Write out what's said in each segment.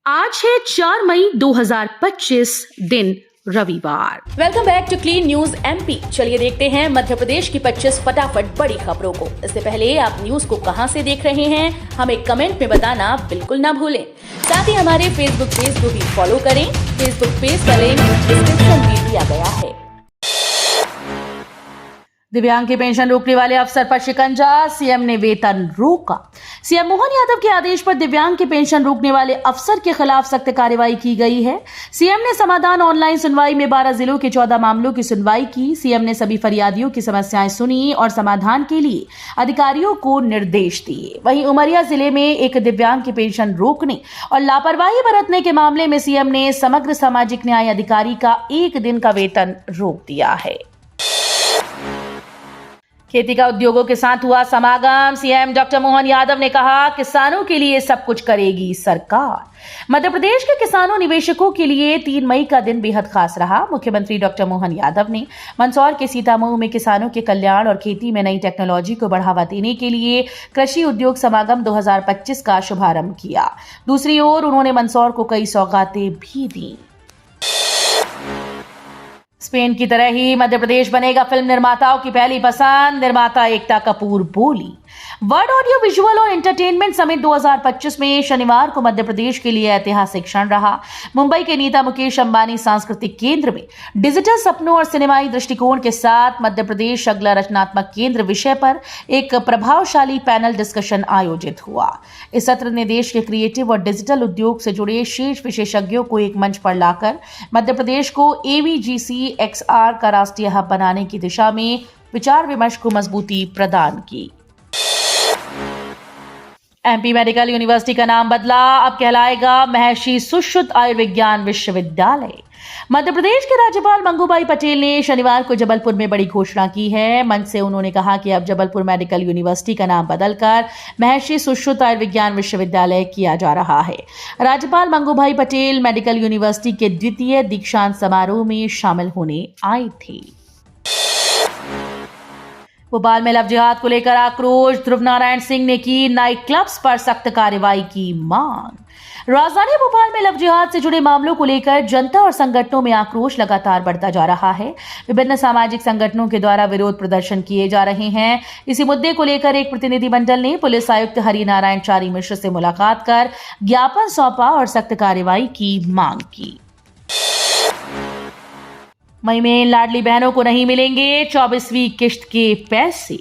आज है 4 मई 2025 दिन रविवार। Welcome back to Clean News MP. चलिए देखते हैं मध्य प्रदेश की 25 फटाफट बड़ी खबरों को। इससे पहले आप न्यूज को कहां से देख रहे हैं हमें कमेंट में बताना बिल्कुल ना भूलें। साथ ही हमारे फेसबुक पेज को भी फॉलो करें। फेसबुक पेज का लिंक डिस्क्रिप्शन में दिया गया है। दिव्यांग की पेंशन रोकने वाले अफसर पर शिकंजा, सीएम ने वेतन रोका। सीएम मोहन यादव के आदेश पर दिव्यांग की पेंशन रोकने वाले अफसर के खिलाफ सख्त कार्रवाई की गई है। सीएम ने समाधान ऑनलाइन सुनवाई में 12 जिलों के 14 मामलों की सुनवाई की। सीएम ने सभी फरियादियों की समस्याएं सुनी और समाधान के लिए अधिकारियों को निर्देश दिए। वहीं उमरिया जिले में एक दिव्यांग की पेंशन रोकने और लापरवाही बरतने के मामले में सीएम ने समग्र सामाजिक न्याय अधिकारी का 1 दिन का वेतन रोक दिया है। खेती का उद्योगों के साथ हुआ समागम। सीएम डॉक्टर मोहन यादव ने कहा, किसानों के लिए सब कुछ करेगी सरकार। मध्य प्रदेश के किसानों निवेशकों के लिए 3 मई का दिन बेहद खास रहा। मुख्यमंत्री डॉक्टर मोहन यादव ने मंदसौर के सीतामऊ में किसानों के कल्याण और खेती में नई टेक्नोलॉजी को बढ़ावा देने के लिए कृषि उद्योग समागम 2025 का शुभारंभ किया। दूसरी ओर उन्होंने मंदसौर को कई सौगातें भी दी। स्पेन की तरह ही मध्य प्रदेश बनेगा फिल्म निर्माताओं की पहली पसंद, निर्माता एकता कपूर बोली। वर्ल्ड ऑडियो विजुअल और एंटरटेनमेंट समिट 2025 में शनिवार को मध्य प्रदेश के लिए ऐतिहासिक क्षण रहा। मुंबई के नीता मुकेश अंबानी सांस्कृतिक केंद्र में डिजिटल सपनों और सिनेमाई दृष्टिकोण के साथ मध्य प्रदेश अगला रचनात्मक केंद्र विषय पर एक प्रभावशाली पैनल डिस्कशन आयोजित हुआ। इस सत्र ने देश के क्रिएटिव और डिजिटल उद्योग से जुड़े शीर्ष विशेषज्ञों को एक मंच पर लाकर मध्य प्रदेश को AVGC XR का राष्ट्रीय हब बनाने की दिशा में विचार विमर्श को मजबूती प्रदान की। एमपी मेडिकल यूनिवर्सिटी का नाम बदला, अब कहलाएगा महर्षि सुश्रुत आयुर्विज्ञान विश्वविद्यालय। मध्य प्रदेश के राज्यपाल मंगूभाई पटेल ने शनिवार को जबलपुर में बड़ी घोषणा की है। मंच से उन्होंने कहा कि अब जबलपुर मेडिकल यूनिवर्सिटी का नाम बदलकर महर्षि सुश्रुत आयुर्विज्ञान विश्वविद्यालय किया जा रहा है। राज्यपाल मंगूभाई पटेल मेडिकल यूनिवर्सिटी के द्वितीय दीक्षांत समारोह में शामिल होने आए थे। भोपाल में लव जिहाद को लेकर आक्रोश, ध्रुव नारायण सिंह ने की नाइट क्लब्स पर सख्त कार्रवाई की मांग। राजधानी भोपाल में लव जिहाद से जुड़े मामलों को लेकर जनता और संगठनों में आक्रोश लगातार बढ़ता जा रहा है। विभिन्न सामाजिक संगठनों के द्वारा विरोध प्रदर्शन किए जा रहे हैं। इसी मुद्दे को लेकर एक प्रतिनिधिमंडल ने पुलिस आयुक्त हरिनारायण चारी मिश्र से मुलाकात कर ज्ञापन सौंपा और सख्त कार्रवाई की मांग की। मई में लाडली बहनों को नहीं मिलेंगे 24वीं किश्त के पैसे।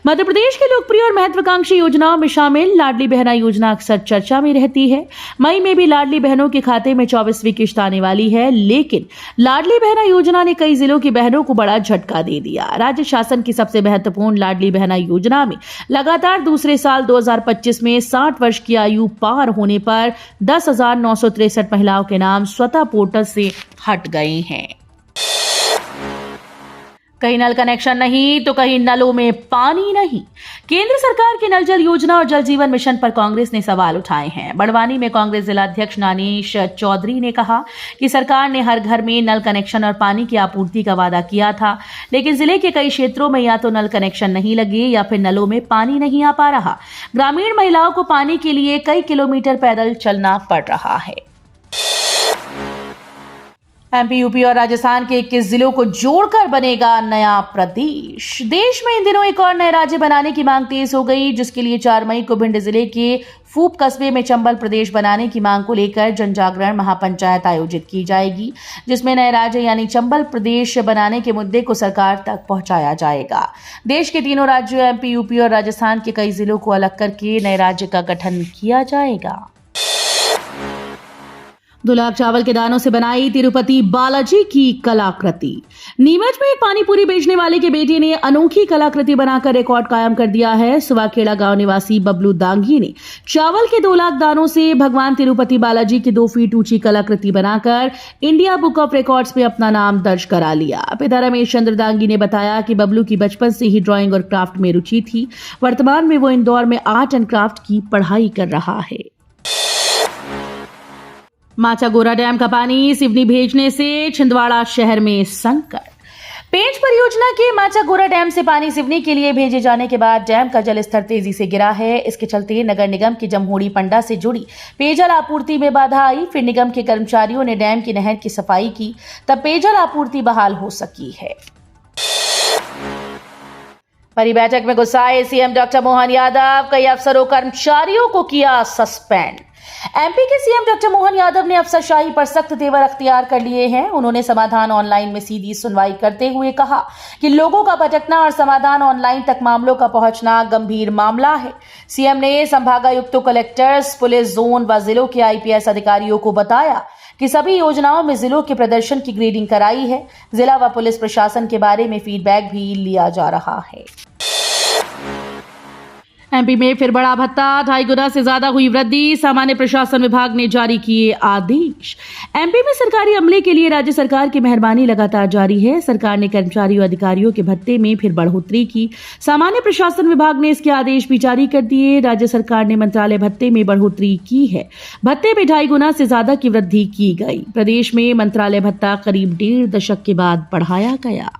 मध्य प्रदेश के लोकप्रिय और महत्वाकांक्षी योजनाओं में शामिल लाडली बहना योजना अक्सर चर्चा में रहती है। मई में भी लाडली बहनों के खाते में 24वीं किश्त आने वाली है, लेकिन लाडली बहना योजना ने कई जिलों की बहनों को बड़ा झटका दे दिया। राज्य शासन की सबसे महत्वपूर्ण लाडली बहना योजना में लगातार दूसरे साल 2025 में 60 वर्ष की आयु पार होने पर 10,963 महिलाओं के नाम स्वतः पोर्टल से हट गए हैं। कहीं नल कनेक्शन नहीं तो कहीं नलों में पानी नहीं। केंद्र सरकार की नल जल योजना और जल जीवन मिशन पर कांग्रेस ने सवाल उठाए हैं। बड़वानी में कांग्रेस जिलाध्यक्ष नानेश चौधरी ने कहा कि सरकार ने हर घर में नल कनेक्शन और पानी की आपूर्ति का वादा किया था, लेकिन जिले के कई क्षेत्रों में या तो नल कनेक्शन नहीं लगे या फिर नलों में पानी नहीं आ पा रहा। ग्रामीण महिलाओं को पानी के लिए कई किलोमीटर पैदल चलना पड़ रहा है। एमपी, यूपी और राजस्थान के 21 जिलों को जोड़कर बनेगा नया प्रदेश। देश में इन दिनों एक और नए राज्य बनाने की मांग तेज हो गई, जिसके लिए 4 मई को भिंड जिले के फूप कस्बे में चंबल प्रदेश बनाने की मांग को लेकर जनजागरण महापंचायत आयोजित की जाएगी, जिसमें नए राज्य यानी चंबल प्रदेश बनाने के मुद्दे को सरकार तक पहुंचाया जाएगा। देश के तीनों राज्यों एमपी, यूपी और राजस्थान के कई जिलों को अलग करके नए राज्य का गठन किया जाएगा। 2 लाख चावल के दानों से बनाई तिरुपति बालाजी की कलाकृति। नीमच में एक पानीपुरी बेचने वाले के बेटे ने अनोखी कलाकृति बनाकर रिकॉर्ड कायम कर दिया है। सुवाखेड़ा गांव निवासी बबलू दांगी ने चावल के 2 लाख दानों से भगवान तिरुपति बालाजी की 2 फीट ऊंची कलाकृति बनाकर इंडिया बुक ऑफ रिकॉर्ड्स में अपना नाम दर्ज करा लिया। पिता रमेश चंद्र दांगी ने बताया कि बबलू की बचपन से ही ड्राइंग और क्राफ्ट में रुचि थी। वर्तमान में वो इंदौर में आर्ट एंड क्राफ्ट की पढ़ाई कर रहा है। माचागोरा डैम का पानी सिवनी भेजने से छिंदवाड़ा शहर में संकट। पेंच परियोजना के माचागोरा डैम से पानी सिवनी के लिए भेजे जाने के बाद डैम का जलस्तर तेजी से गिरा है। इसके चलते नगर निगम की जमहोड़ी पंडा से जुड़ी पेयजल आपूर्ति में बाधा आई। फिर निगम के कर्मचारियों ने डैम की नहर की सफाई की, तब पेयजल आपूर्ति बहाल हो सकी है। बड़ी बैठक में गुस्साए सीएम डॉक्टर मोहन यादव, कई अफसरों कर्मचारियों को किया सस्पेंड। एमपी के सीएम डॉक्टर मोहन यादव ने अफसरशाही पर सख्त तेवर अख्तियार कर लिए हैं। उन्होंने समाधान ऑनलाइन में सीधी सुनवाई करते हुए कहा कि लोगों का भटकना और समाधान ऑनलाइन तक मामलों का पहुंचना गंभीर मामला है। सीएम ने संभागायुक्तों, कलेक्टर्स, पुलिस जोन व जिलों के आईपीएस अधिकारियों को बताया कि सभी योजनाओं में जिलों के प्रदर्शन की ग्रेडिंग कराई है। जिला व पुलिस प्रशासन के बारे में फीडबैक भी लिया जा रहा है। एमपी में फिर बड़ा भत्ता, 2.5 गुना से ज्यादा हुई वृद्धि, सामान्य प्रशासन विभाग ने जारी किए आदेश। एमपी में सरकारी अमले के लिए राज्य सरकार की मेहरबानी लगातार जारी है। सरकार ने कर्मचारियों अधिकारियों के भत्ते में फिर बढ़ोतरी की। सामान्य प्रशासन विभाग ने इसके आदेश भी जारी कर दिए। राज्य सरकार ने मंत्रालय भत्ते में बढ़ोतरी की है। भत्ते में 2.5 गुना से ज्यादा की वृद्धि की गई। प्रदेश में मंत्रालय भत्ता करीब 1.5 दशक के बाद बढ़ाया गया।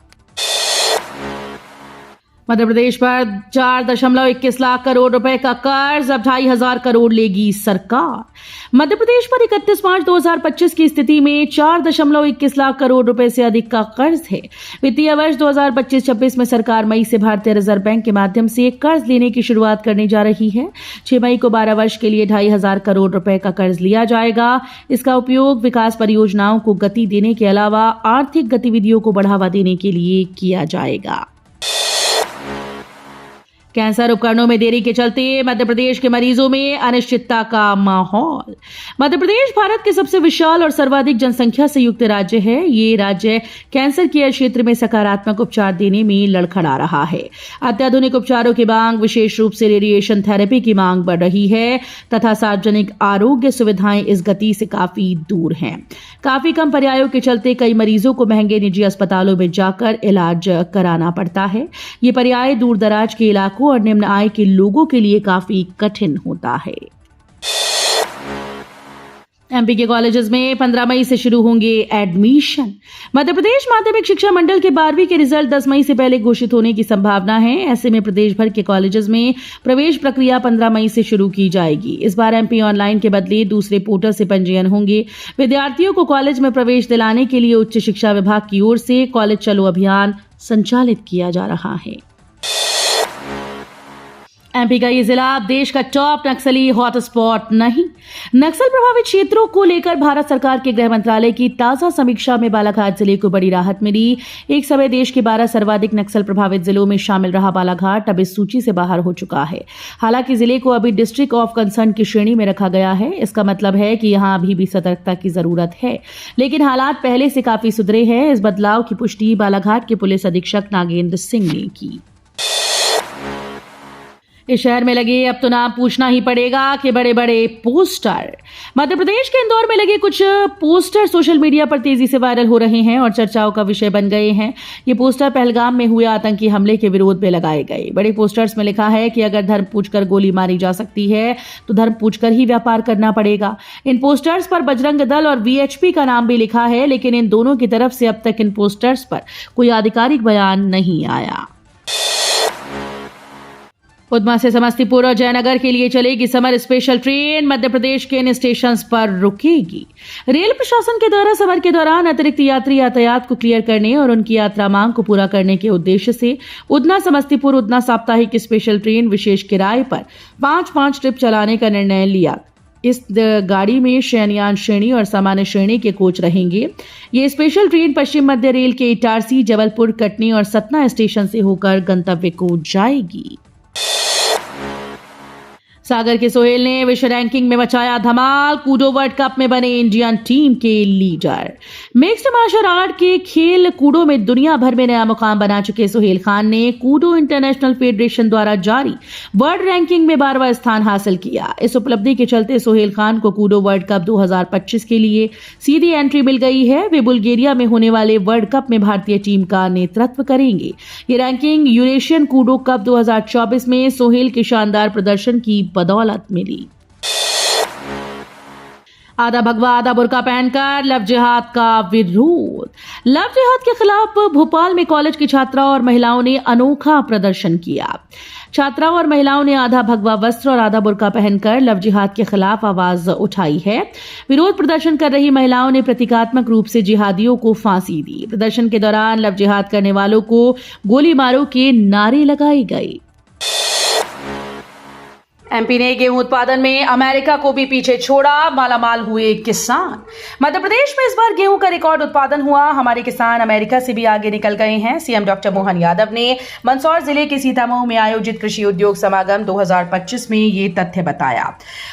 मध्य प्रदेश पर 4.21 लाख करोड़ रुपए का कर्ज, अब 2,500 करोड़ लेगी सरकार। मध्य प्रदेश पर 31 मार्च 2025 की स्थिति में 4.21 लाख करोड़ रुपए से अधिक का कर्ज है। वित्तीय वर्ष 2025-26 में सरकार मई से भारतीय रिजर्व बैंक के माध्यम से कर्ज लेने की शुरुआत करने जा रही है। 6 मई को 12 वर्ष के लिए 2,500 करोड़ रुपए का कर्ज लिया जाएगा। इसका उपयोग विकास परियोजनाओं को गति देने के अलावा आर्थिक गतिविधियों को बढ़ावा देने के लिए किया जाएगा। कैंसर उपकरणों में देरी के चलते मध्य प्रदेश के मरीजों में अनिश्चितता का माहौल। मध्य प्रदेश भारत के सबसे विशाल और सर्वाधिक जनसंख्या से युक्त राज्य है। ये राज्य कैंसर केयर क्षेत्र में सकारात्मक उपचार देने में लड़खड़ा रहा है। अत्याधुनिक उपचारों की मांग, विशेष रूप से रेडिएशन थेरेपी की मांग बढ़ रही है तथा सार्वजनिक आरोग्य सुविधाएं इस गति से काफी दूर हैं। काफी कम पर्यायों के चलते कई मरीजों को महंगे निजी अस्पतालों में जाकर इलाज कराना पड़ता है। ये पर्याय दूर दराज के इलाकों और निम्न आय के लोगों के लिए काफी कठिन होता है। एमपी के कॉलेजेस में 15 मई से शुरू होंगे एडमिशन। मध्य प्रदेश माध्यमिक शिक्षा मंडल के 12वीं के रिजल्ट 10 मई से पहले घोषित होने की संभावना है। ऐसे में प्रदेश भर के कॉलेजेस में प्रवेश प्रक्रिया 15 मई से शुरू की जाएगी। इस बार एमपी ऑनलाइन के बदले दूसरे पोर्टल से पंजीयन होंगे। विद्यार्थियों को कॉलेज में प्रवेश दिलाने के लिए उच्च शिक्षा विभाग की ओर से कॉलेज चलो अभियान संचालित किया जा रहा है। एमपी का ये जिला देश का टॉप नक्सली हॉटस्पॉट नहीं। नक्सल प्रभावित क्षेत्रों को लेकर भारत सरकार के गृह मंत्रालय की ताजा समीक्षा में बालाघाट जिले को बड़ी राहत मिली। एक समय देश के 12 सर्वाधिक नक्सल प्रभावित जिलों में शामिल रहा बालाघाट अब इस सूची से बाहर हो चुका है। हालांकि जिले को अभी डिस्ट्रिक्ट ऑफ कंसर्न की श्रेणी में रखा गया है। इसका मतलब है कि यहां अभी भी सतर्कता की जरूरत है, लेकिन हालात पहले से काफी सुधरे हैं। इस बदलाव की पुष्टि बालाघाट के पुलिस अधीक्षक नागेंद्र सिंह ने की। इस शहर में लगे, अब तो नाम पूछना ही पड़ेगा कि बड़े बड़े पोस्टर। मध्य प्रदेश के इंदौर में लगे कुछ पोस्टर सोशल मीडिया पर तेजी से वायरल हो रहे हैं और चर्चाओं का विषय बन गए हैं। ये पोस्टर पहलगाम में हुए आतंकी हमले के विरोध में लगाए गए। बड़े पोस्टर्स में लिखा है कि अगर धर्म पूछकर गोली मारी जा सकती है तो धर्म पूछकर ही व्यापार करना पड़ेगा। इन पोस्टर्स पर बजरंग दल और वीएचपी का नाम भी लिखा है, लेकिन इन दोनों की तरफ से अब तक इन पोस्टर्स पर कोई आधिकारिक बयान नहीं आया। उधमा से समस्तीपुर और जयनगर के लिए चलेगी summer special train, Madhya Pradesh के इन स्टेशन पर रुकेगी। रेल प्रशासन के द्वारा समर के दौरान अतिरिक्त यात्री यातायात को क्लियर करने और उनकी यात्रा मांग को पूरा करने के उद्देश्य से उधना समस्तीपुर उधना साप्ताहिक स्पेशल ट्रेन विशेष किराए पर 5-5 ट्रिप चलाने का निर्णय लिया। इस गाड़ी में शयनयान श्रेणी और सामान्य श्रेणी के कोच रहेंगे। ये स्पेशल ट्रेन पश्चिम मध्य रेल के इटारसी, जबलपुर, कटनी और सतना स्टेशन से होकर गंतव्य को जाएगी। सागर के सोहेल ने विश्व रैंकिंग में मचाया धमाल, कूडो वर्ल्ड कप में बने इंडियन टीम के लीडर। मिक्स्ड मार्शल आर्ट के खेल कूडो में दुनिया भर में नया मुकाम बना चुके सोहेल खान ने कूडो इंटरनेशनल फेडरेशन द्वारा जारी वर्ल्ड रैंकिंग में 12वां स्थान हासिल किया। इस उपलब्धि के चलते सोहेल खान को कूडो वर्ल्ड कप 2025 के लिए सीधी एंट्री मिल गई है। वे बुल्गारिया में होने वाले वर्ल्ड कप में भारतीय टीम का नेतृत्व करेंगे। ये रैंकिंग यूरेशियन कूडो कप 2024 में सोहेल के शानदार प्रदर्शन की बदौलत मिली। आधा भगवा आधा बुर्का पहनकर लव जिहाद का विरोध। लव जिहाद के खिलाफ भोपाल में कॉलेज की छात्राओं और महिलाओं ने अनोखा प्रदर्शन किया। छात्राओं और महिलाओं ने आधा भगवा वस्त्र और आधा बुर्का पहनकर लव जिहाद के खिलाफ आवाज उठाई है। विरोध प्रदर्शन कर रही महिलाओं ने प्रतीकात्मक रूप से जिहादियों को फांसी दी। प्रदर्शन के दौरान लव जिहाद करने वालों को गोली मारो के नारे लगाए गए। एमपी ने गेहूं उत्पादन में अमेरिका को भी पीछे छोड़ा, मालामाल हुए किसान। मध्य प्रदेश में इस बार गेहूं का रिकॉर्ड उत्पादन हुआ। हमारे किसान अमेरिका से भी आगे निकल गए हैं। सीएम डॉक्टर मोहन यादव ने मंदसौर जिले के सीतामऊ में आयोजित कृषि उद्योग समागम 2025 में ये तथ्य बताया।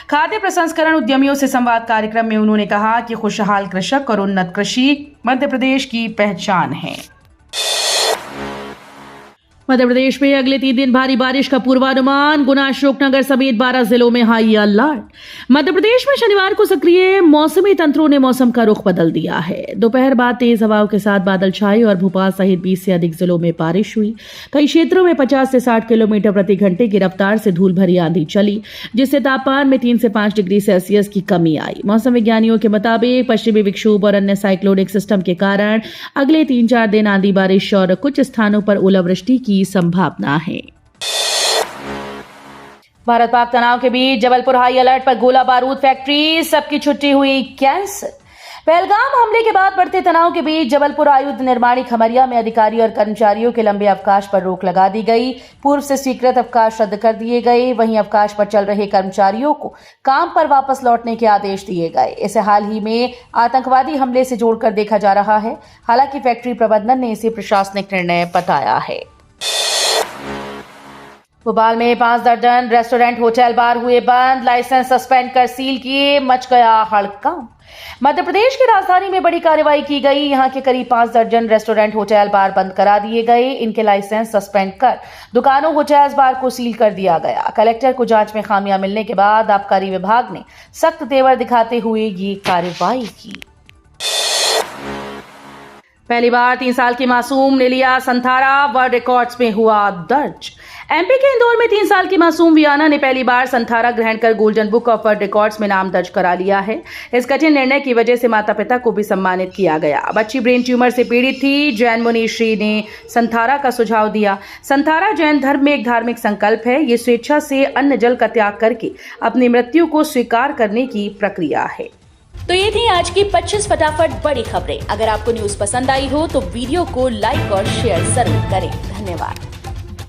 खाद्य प्रसंस्करण उद्यमियों से संवाद कार्यक्रम में उन्होंने कहा कि खुशहाल कृषक और उन्नत कृषि मध्य प्रदेश की पहचान है। मध्य प्रदेश में अगले 3 दिन भारी बारिश का पूर्वानुमान। गुना, अशोकनगर समेत 12 जिलों में हाई अलर्ट। मध्य प्रदेश में शनिवार को सक्रिय मौसमी तंत्रों ने मौसम का रुख बदल दिया है। दोपहर बाद तेज हवाओं के साथ बादल छाए और भोपाल सहित 20 से अधिक जिलों में बारिश हुई। कई क्षेत्रों में 50 से 60 किलोमीटर प्रति घंटे की रफ्तार से धूल भरी आंधी चली, जिससे तापमान में 3 से 5 डिग्री सेल्सियस की कमी आई। मौसम विज्ञानियों के मुताबिक पश्चिमी विक्षोभ और अन्य साइक्लोनिक सिस्टम के कारण अगले 3-4 दिन आंधी, बारिश और कुछ स्थानों पर ओलावृष्टि की संभावना है। भारत पाक तनाव के बीच जबलपुर हाई अलर्ट पर गोला बारूद फैक्ट्री, सबकी छुट्टी हुई कैंसिल। पहलगाम हमले के बाद बढ़ते तनाव के बीच जबलपुर आयुध निर्माणी खमरिया में अधिकारी और कर्मचारियों के लंबे अवकाश पर रोक लगा दी गई। पूर्व से स्वीकृत अवकाश रद्द कर दिए गए। वहीं अवकाश पर चल रहे कर्मचारियों को काम पर वापस लौटने के आदेश दिए गए। इसे हाल ही में आतंकवादी हमले से जोड़कर देखा जा रहा है। हालांकि फैक्ट्री प्रबंधन ने इसे प्रशासनिक निर्णय बताया है। भोपाल में 5 दर्जन रेस्टोरेंट, होटल, बार हुए बंद। लाइसेंस सस्पेंड कर सील किए, मच गया हड़कंप। मध्य प्रदेश की राजधानी में बड़ी कार्रवाई की गई। यहां के करीब 5 दर्जन रेस्टोरेंट, होटल, बार बंद करा दिए गए। इनके लाइसेंस सस्पेंड कर दुकानों, होटल्स, बार को सील कर दिया गया। कलेक्टर को जांच में खामियां मिलने के बाद आबकारी विभाग ने सख्त तेवर दिखाते हुए ये कार्रवाई की। पहली बार 3 साल की मासूम ने लिया संथारा, वर्ल्ड रिकॉर्ड्स में हुआ दर्ज। एमपी के इंदौर में 3 साल की मासूम वियाना ने पहली बार संथारा ग्रहण कर golden book of world records में नाम दर्ज करा लिया है। इस कठिन निर्णय की वजह से माता पिता को भी सम्मानित किया गया। बच्ची ब्रेन ट्यूमर से पीड़ित थी। जैन मुनि श्री ने संथारा का सुझाव दिया। संथारा जैन धर्म में एक धार्मिक संकल्प है। ये स्वेच्छा से अन्न जल का त्याग करके अपनी मृत्यु को स्वीकार करने की प्रक्रिया है। तो ये थी आज की 25 फटाफट बड़ी खबरें। अगर आपको न्यूज पसंद आई हो तो वीडियो को लाइक और शेयर जरूर करें। धन्यवाद।